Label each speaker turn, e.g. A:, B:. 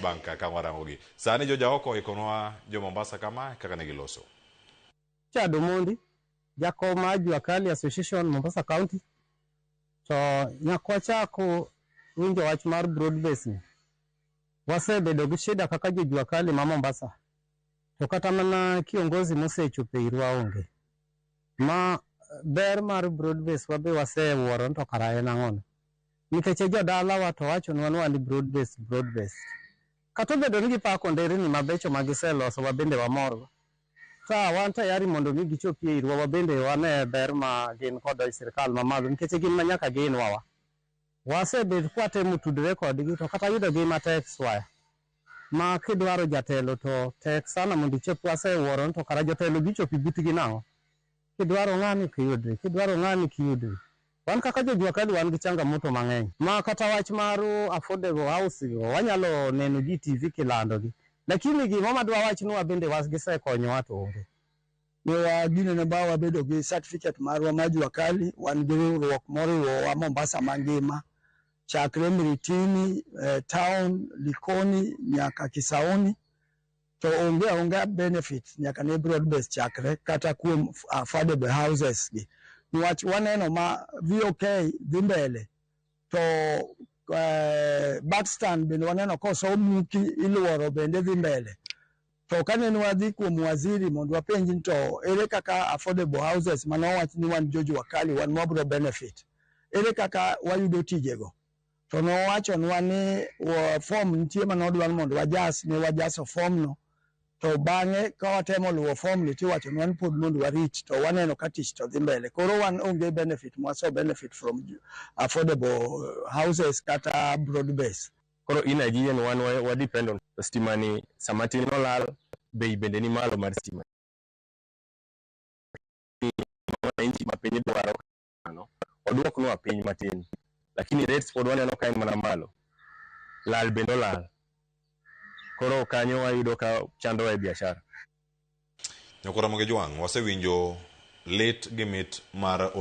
A: banka kawarangogi. Sani jo jaoko ikonwa jo Mombasa kama kaka negiloso.
B: Chado Mondi, jako ma Jua Kali Association Mombasa County. To nyakwa chako winjo wach mar broad basing. Wasebedo gi shida kaka Jua Kali ma Mombasa. To kata mana kiongozi mosechopo irwa onge. Ma ber mar broad base wabe wasewuoro to kara en ang'ono. Nikech jodala wato wacho ni broad base. Kata bedo ni gipako nderni mabecho magiseloso wabende wamorgo. Ka wan tayari mondo mi gichopie irwa wabende wane ber ma gin kod sirkal mamalo nikech gin manyaka gin wawa. Wasebed kwatemo tudore kodgi to kata yudo gi matek swaya. Ma kidwaro jatelo to tek sana mondo ichop wasewuoro to kara jotelo gichopi butgi nang'o. Kidwaro ng'ani kiyudri, kidwaro ng'ani kiyudri. Wan kaka Jua Kali wan gi changamoto mang'eny. Ma kata wach maru affordable house wanyalo neno gi TV kilando gi. Lakini gima madwa wach ni wabende gisekonyo wato onge.
C: Wa gine ne bawa bedo gi certificate marwa ma Jua Kali wan gi riwruok moriwo wa Mombasa mangima. Chakre Miritini, town, Likoni, nyaka Kisauni. To onge benefit nyaka ne broad base chakre kata kuom affordable houses gi. Niwach waneno ma VOK dhi mbele to Batstan bende waneno koso muki iluoro bende dhi mbele. To kaneno wadhi kuom waziri mondo wapenji to ere kaka affordable houses manowach ni wan Jua Kali wan mobro benefit. Ere kaka wayudo tijego. To nowacho nwa ni form nitie manodwan mondo wajaso form no. To bang'e ka watemo luwo form ni tiwacho ni wan pod mondo warit to waneno ka tich to dhi mbele. Koro wan onge benefit, mwaso benefit from affordable houses kata broad base.
D: Koro in ajiyen wan wa depend on stima ni samatin nolal bei bende ni malo mar stima. Inchi mapiny dwaro kano oduok nwa piny matin. Lakini rates pod waneno ka en mana malo. Lal bende lal. Koro kanyo wayudo ka chando e biashara.
A: Nyakora moge Jwang, wasewinjo lit gi mit mar